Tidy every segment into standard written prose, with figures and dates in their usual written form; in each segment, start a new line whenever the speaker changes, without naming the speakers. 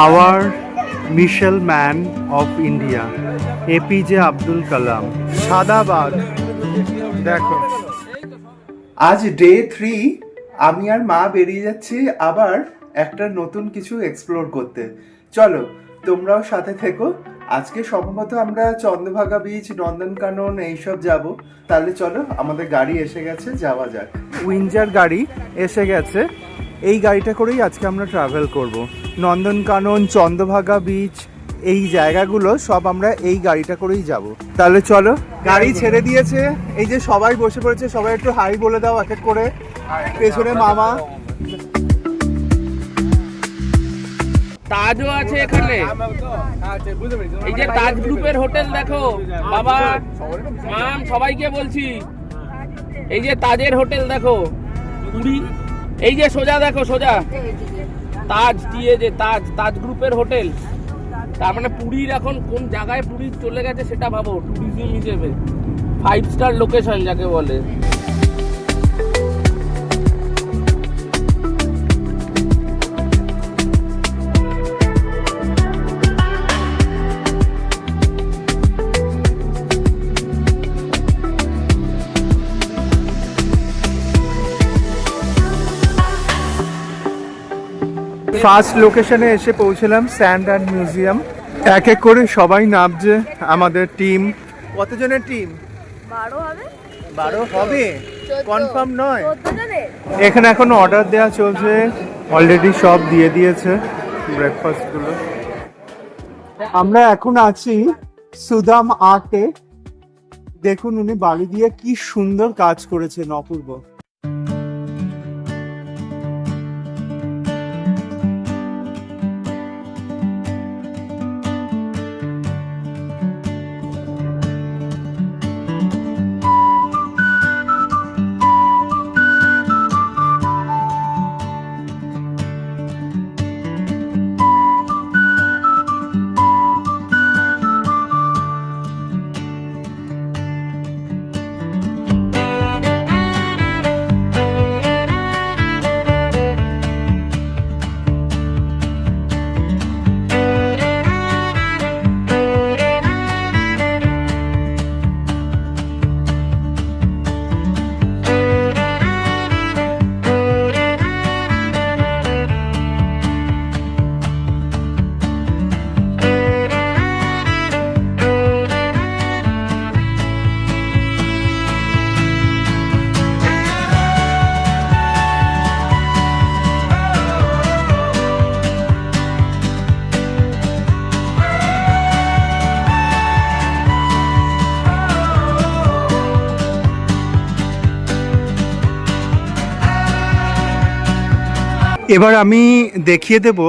Hour missile man of India, APJ Abdul Kalam. সাদা বাঘ দেখো। আজ ডে 3, আমি আর মা বেরিয়ে যাচ্ছি আবার একটা নতুন কিছু এক্সপ্লোর করতে। চলো তোমরাও সাথে থেকো। আজকে সম্ভবত আমরা চন্দ্রভাগা বিচ, নন্দনকানন এইসব যাব। তাহলে চলো, আমাদের গাড়ি এসে গেছে, যাওয়া যাক। উইঞ্জার গাড়ি এসে গেছে, এই গাড়িটা করেই আজকে আমরা ট্রাভেল করব। নন্দনকানন, চন্দ্রভাগা বিচ এই জায়গাগুলো সব আমরা এই গাড়িটা করেই যাব। তাহলে চলো, গাড়ি ছেড়ে দিয়েছে, এই যে সবাই বসে পড়েছে, সবাই একটু হাই বলে দাও এক এক করে। পেছনে মামা,
তাজও আছে এখানে, এই যে তাজ গ্রুপের হোটেল দেখো বাবা, মাম সবাইকে বলছি, এই যে তাজের হোটেল দেখো, পুরী, এই যে সোজা দেখো, সোজা তাজ, দিয়ে যে তাজ, তাজ গ্রুপের হোটেল। তার মানে পুরীর এখন কোন জায়গায় পুরী চলে গেছে সেটা ভাবো, ট্যুরিজম হিসেবে 5 স্টার লোকেশন যাকে বলে।
ফার্স্ট লোকেশনে এসে পৌঁছলাম, স্যান্ড অ্যান্ড মিউজিয়াম। এক এক করে সবাই নামছে। আমাদের টিম, কতজনের টিম? 12 হবে, কনফার্ম নয়। এখানে এখন অর্ডার দেওয়া চলছে, অলরেডি সব দিয়ে দিয়েছে ব্রেকফাস্টগুলো। আমরা এখন আছি সুদাম আর্টে। দেখুন উনি বালি দিয়ে কি সুন্দর কাজ করেছেন, অপূর্ব। এবার আমি দেখিয়ে দেব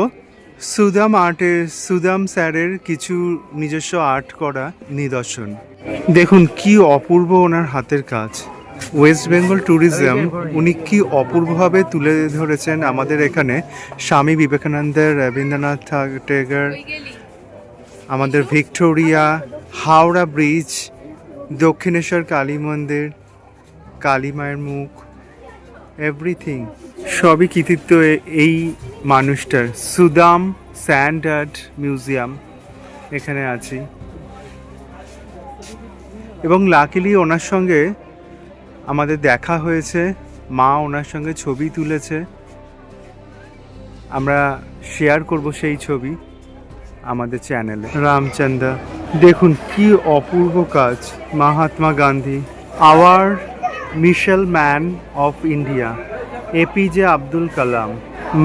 সুদাম আর্টের, সুদাম স্যারের কিছু নিজস্ব আর্ট করা নিদর্শন। দেখুন কি অপূর্ব ওনার হাতের কাজ। ওয়েস্ট বেঙ্গল ট্যুরিজম উনি কি অপূর্বভাবে তুলে ধরেছেন আমাদের এখানে। স্বামী বিবেকানন্দের, রবীন্দ্রনাথ ঠাকুর, আমাদের ভিক্টোরিয়া, হাওড়া ব্রিজ, দক্ষিণেশ্বর কালী মন্দির, কালী মায়ের মুখ, এভরিথিং সবই কৃতিত্ব এই মানুষটার। সুদাম স্যান্ড আর্ট মিউজিয়াম এখানে আছি, এবং লাকিলি ওনার সঙ্গে আমাদের দেখা হয়েছে, মা ওনার সঙ্গে ছবি তুলেছে। আমরা শেয়ার করব সেই ছবি আমাদের চ্যানেলে। রামচন্দ্র, দেখুন কি অপূর্ব কাজ। Mahatma Gandhi, our missile man of India, APJ Abdul Kalam,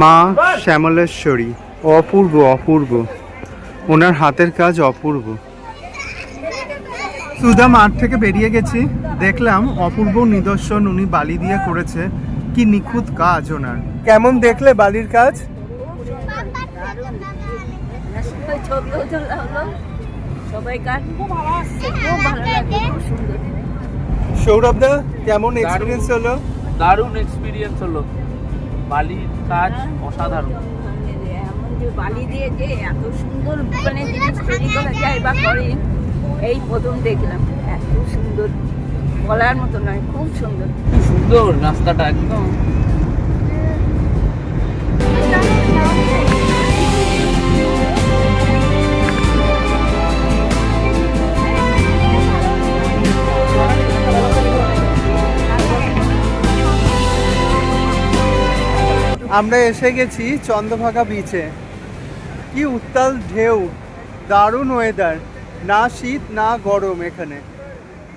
মা শ্যামলেশ্বরী, অপূর্ব অপূর্ব, ওনার হাতের কাজ অপূর্ব। সুদাম আর্ট থেকে বেরিয়ে গেছি, দেখলাম অপূর্ব নিদর্শন উনি বালি দিয়ে করেছে। কি নিখুঁত কাজ ওনার। কেমন দেখলে বালির কাজ? সৌরভ দা, কেমন এক্সপিরিয়েন্স হলো?
দারুণ এক্সপিরিয়েন্স হলো, বালির কাজ অসাধারণ।
বালি দিয়ে যে এত সুন্দর মানে জিনিস তৈরি করা যায় বা করে, এই প্রথম দেখলাম। এত সুন্দর, বলার মতো নয়, খুব সুন্দর।
সুন্দর রাস্তাটা একদম।
আমরা এসে গেছি চন্দ্রভাগা বিচে। কি উত্তাল ঢেউ, দারুণ ওয়েদার, না শীত না গরম, এখানে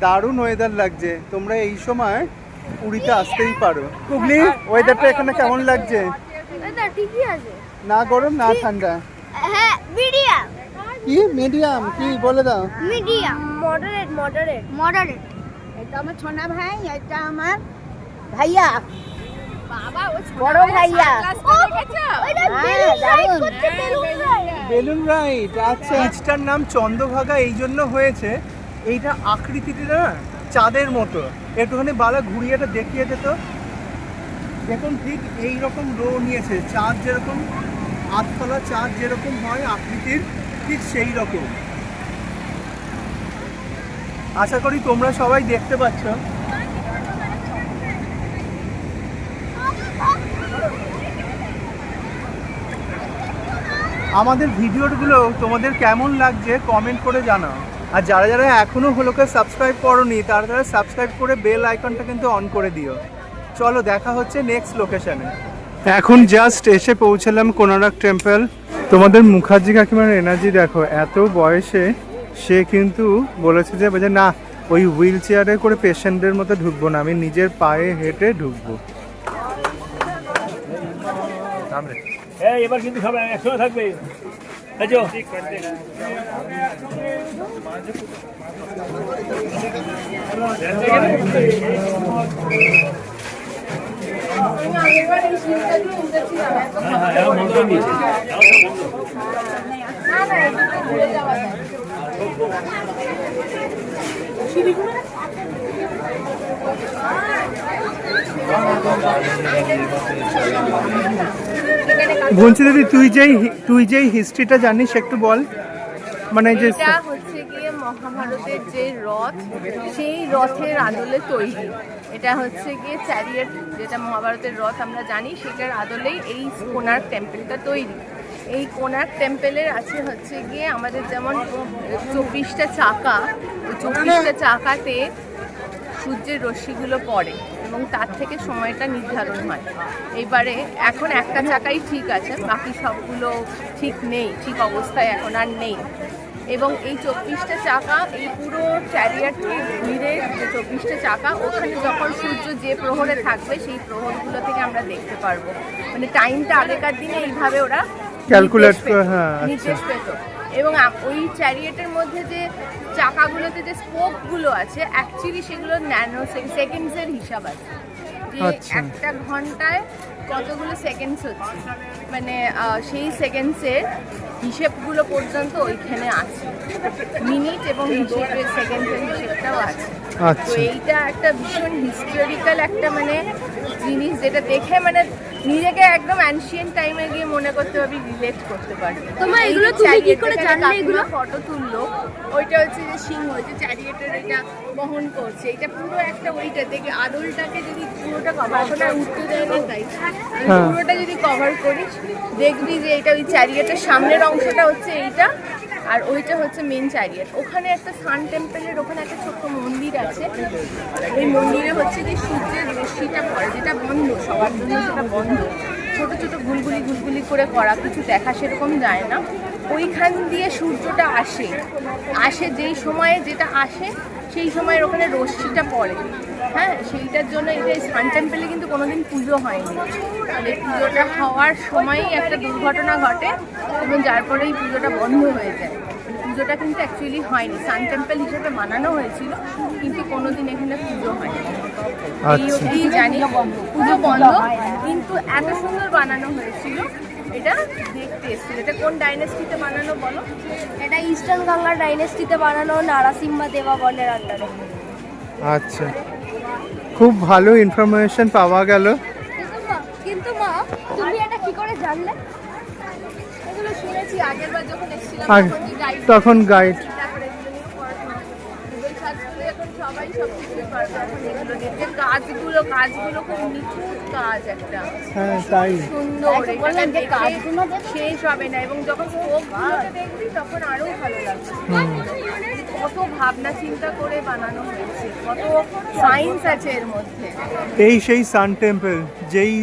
দারুণ ওয়েদার লাগছে। তোমরা এই সময় পুরীতে আসতেই পারো। কুবলি, ওয়েদারটা এখানে কেমন লাগছে?
ঠিকই আছে,
না গরম না ঠান্ডা?
হ্যাঁ মিডিয়াম।
কি মিডিয়াম? কি বলে দাও?
Medium, moderate moderate moderate. এটা আমার ছোনা ভাই, এটা আমার ভাইয়া, বাবা ও বড় ভাইয়া।
Balloon ride. আচ্ছা, বিচটার নাম চন্দ্রভাগা এই জন্য হয়েছে, এইটা আকৃতিটা না চাঁদের মতো। একটুখানি বালা ঘুরিয়ে এটা দেখিয়ে যেত। দেখুন ঠিক এই রকম রো নিয়েছে, চাঁদ যেরকম আটতলা চাঁদ যেরকম হয় আকৃতির, ঠিক সেই রকম। আশা করি তোমরা সবাই দেখতে পাচ্ছ। আমাদের ভিডিওগুলো তোমাদের কেমন লাগছে কমেন্ট করে জানাও। আর যারা যারা এখনো হলোকে সাবস্ক্রাইব করোনি তারা সাবস্ক্রাইব করে বেল আইকনটা কিন্তু অন করে দিও। চলো দেখা হচ্ছে নেক্সট লোকেশনে। এখন জাস্ট এসে পৌঁছালাম কোনারক টেম্পল। তোমাদের মুখার্জি কাকিমার এনার্জি দেখো, এত বয়সে সে কিন্তু বলেছে যে না, ওই হুইল চেয়ারে করে পেশেন্টদের মতো ঢুকবো না, আমি নিজের পায়ে হেঁটে ঢুকবো।
এবার কিন্তু সবাই একসঙ্গে থাকবে।
ভঞ্চি দিদি, তুই যেই হিস্ট্রিটা জানিস একটু বল। মানে যে
এটা হচ্ছে গিয়ে মহাভারতের যে রথ, সেই রথের আদলে তৈরি। এটা হচ্ছে গিয়ে চ্যারিয়েট, যেটা মহাভারতের রথ আমরা জানি, সেটার আদলেই এই কোণার্ক টেম্পলটা তৈরি। এই কোণার্ক টেম্পলের আছে হচ্ছে গিয়ে আমাদের যেমন 24টা চাকা, ওই 24টা চাকাতে সূর্যের রশ্মিগুলো পড়ে এবং তার থেকে সময়টা নির্ধারণ হয়। এবারে এখন একটা চাকাই ঠিক আছে, বাকি সবগুলো ঠিক নেই, ঠিক অবস্থায় এখন আর নেই। এবং এই 24টা চাকা, এই পুরো চ্যারিয়াটকে ঘিরে যে 24টা চাকা, ওখানে যখন সূর্য যে প্রহরে থাকবে সেই প্রহরগুলো থেকে আমরা দেখতে পারবো। মানে টাইমটা আগেকার দিনে এইভাবে ওরা
ক্যালকুলেট
নির্দেশ পেত। এবং ওই চ্যারিয়েটের মধ্যে যে চাকাগুলোতে যে স্পোকগুলো আছে, অ্যাকচুয়ালি সেগুলো ন্যানো সেকেন্ডসের হিসাব আছে, যে একটা ঘন্টায় কতগুলো সেকেন্ডস হচ্ছে, মানে সেই সেকেন্ডসের হিসেবগুলো পর্যন্ত ওইখানে আছে, মিনিট এবং হিসেবের সেকেন্ডসের হিসেবটাও আছে। তো এইটা একটা ভীষণ হিস্টোরিক্যাল একটা মানে জিনিস, যেটা দেখে মানে নিজেকে একদম অ্যানশিয়েন্ট টাইমে গিয়ে মনে করতে পারবি, রিলেট করতে পারবি।
তোমার এগুলো তুমি কি করে জানলে? এগুলো
ফটো তুললো, ওইটা হচ্ছে যে সিংহ, যে চ্যারিয়েটের এটা বহন করছে, এটা পুরো একটা ওইটা দেখে আদলটাকে যদি পুরোটা কভার, এখন আর উঠতে দেয় না তাই পুরোটা যদি কভার করিস দেখবি যে এটা ওই চ্যারিয়েটের সামনের অংশটা হচ্ছে এইটা, আর ওইটা হচ্ছে মেন চ্যারিয়েট। ওখানে একটা সান টেম্পলের ওখানে একটা ছোট্ট মন্দির আছে, ওই মন্দিরে হচ্ছে যে সূর্যের রশ্মিটা পড়ে, যেটা বন্ধ সবার জন্য, সেটা বন্ধ, ছোট ছোট গুলগুলি গুলগুলি করে করা, কিছু দেখা সেরকম যায় না। ওইখান দিয়ে সূর্যটা আসে যেই সময়ে, যেটা আসে সেই সময়ের ওখানে রশ্মিটা পড়ে। হ্যাঁ, সেইটার জন্য এটা সান টেম্পলে কিন্তু কোনোদিন পুজো হয়নি। মানে পুজোটা হওয়ার সময়ই একটা দুর্ঘটনা ঘটে এবং যার পরে এই পুজোটা বন্ধ হয়ে যায়। পুজোটা কিন্তু অ্যাকচুয়ালি হয়নি, সান টেম্পল হিসেবে বানানো হয়েছিল, কিন্তু কোনোদিন এখানে পুজো হয়নি। এই অবধি জানি পুজো বন্ধ, কিন্তু এত সুন্দর বানানো হয়েছিল। এটা দেখতে এসেছিল। এটা কোন ডাইনেস্টিতে বানানো বলো?
এটা ইস্টার্ন গঙ্গা ডাইনেস্টিতে বানানো, নারাসিম্মা দেওয়াগণের আন্ডারে।
আচ্ছা, খুব ভালো ইনফরমেশন পাওয়া গেল।
কিন্তু মা, তুমি এটা কি করে জানলে?
এগুলো শুনেছি আগের বার যখন এসেছিলাম, তখন
তখন গাইড।
তারপরে এগুলো নিয়ে পড়াশোনা, গুগল সার্চ করলে এখন সবাই সবাই সব কিছুই পারবে এখন এগুলো দেখতে। কাজগুলো খুব নিখুঁত কাজ একটা,
হ্যাঁ তাই।
সুন্দর, এটা
বললেন যে
দেখে
কাজগুলো দেখে
শেষ হবে না। এবং যখন স্পোকগুলোকে দেখবি তখন আরো ভালো লাগবে। কত ভাবনা চিন্তা করে বানানো হয়েছে, কত সায়েন্স আছে এর মধ্যে।
এই সেই সান টেম্পল, যেই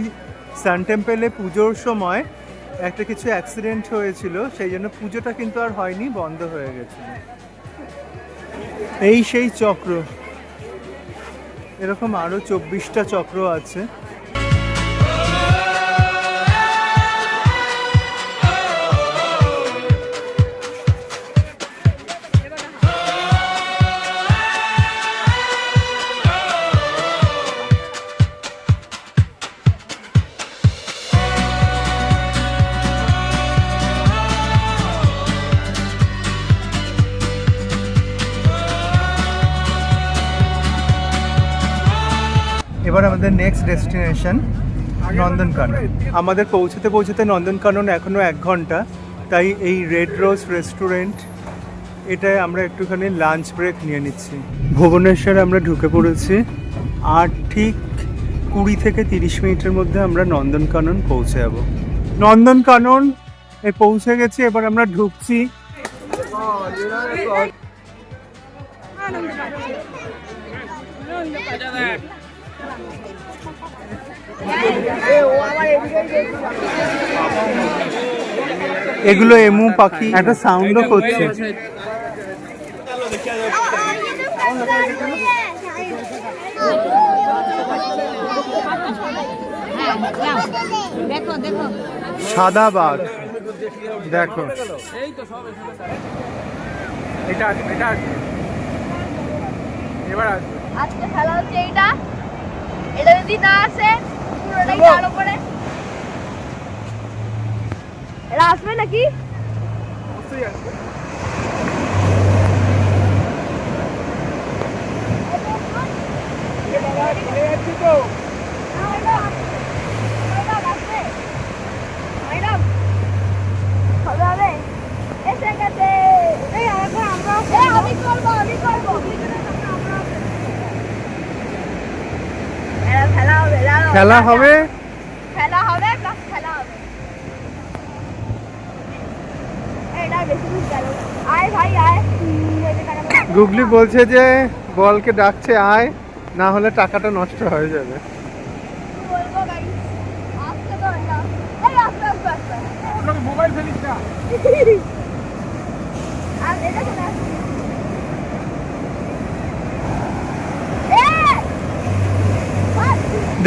সান টেম্পলে পুজোর সময় একটা কিছু অ্যাক্সিডেন্ট হয়েছিল, সেই জন্য পুজোটা কিন্তু আর হয়নি, বন্ধ হয়ে গেছিল। এই সেই চক্র, এরকম আরো 24টা চক্র আছে। এবার আমাদের নেক্সট ডেস্টিনেশন নন্দনকানন। আমাদের পৌঁছতে পৌঁছতে নন্দনকানন এখনও 1 ঘন্টা, তাই এই রেড রোজ রেস্টুরেন্ট এটায় আমরা একটুখানি লাঞ্চ ব্রেক নিয়ে নিচ্ছি। ভুবনেশ্বরে আমরা ঢুকে পড়েছি, আর ঠিক 20 থেকে 30 মিনিটের মধ্যে আমরা নন্দনকানন পৌঁছে যাব। নন্দনকানন পৌঁছে গেছি, এবার আমরা ঢুকছি। এগুলো এমু পাখি, একটা সাউন্ডও করছে।
দেখো দেখো
সাদা বাঘ দেখো। এটা এবার
আজকে খেলা হচ্ছে এইটা, এটা যদি না আসে পুরোটাই চালু করে। এরা আসবে নাকি?
খেলা হবে।
খেলা হবে প্লাস খেলা হবে। এটা বেশি দূর গেল। আয় ভাই আয়।
গুগলি বলছে যে বলকে ডাকছে আয়, না হলে টাকাটা নষ্ট হয়ে যাবে।
বলবো গাইস, আস্তে তো না। এই আস্তে আস্তে আস্তে।
আপনাকে মোবাইল ফেলিস না।
আর এটা শোনা।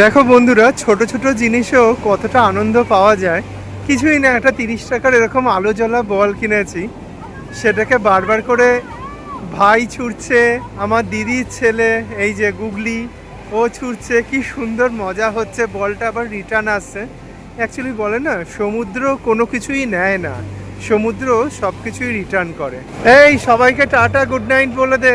দেখো বন্ধুরা, ছোট ছোট জিনিসেও কতটা আনন্দ পাওয়া যায়। কিছুই না, একটা 30 টাকার এরকম আলো জ্বলা বল কিনেছি, সেটাকে বারবার করে ভাই ছুটছে, আমার দিদির ছেলে এই যে গুগলি ও ছুটছে, কি সুন্দর মজা হচ্ছে। বলটা আবার রিটার্ন আসছে। অ্যাকচুয়ালি বলে না, সমুদ্র কোনো কিছুই নেয় না, সমুদ্র সব কিছুই রিটার্ন করে। এই সবাইকে টাটা গুড নাইট বলে দে।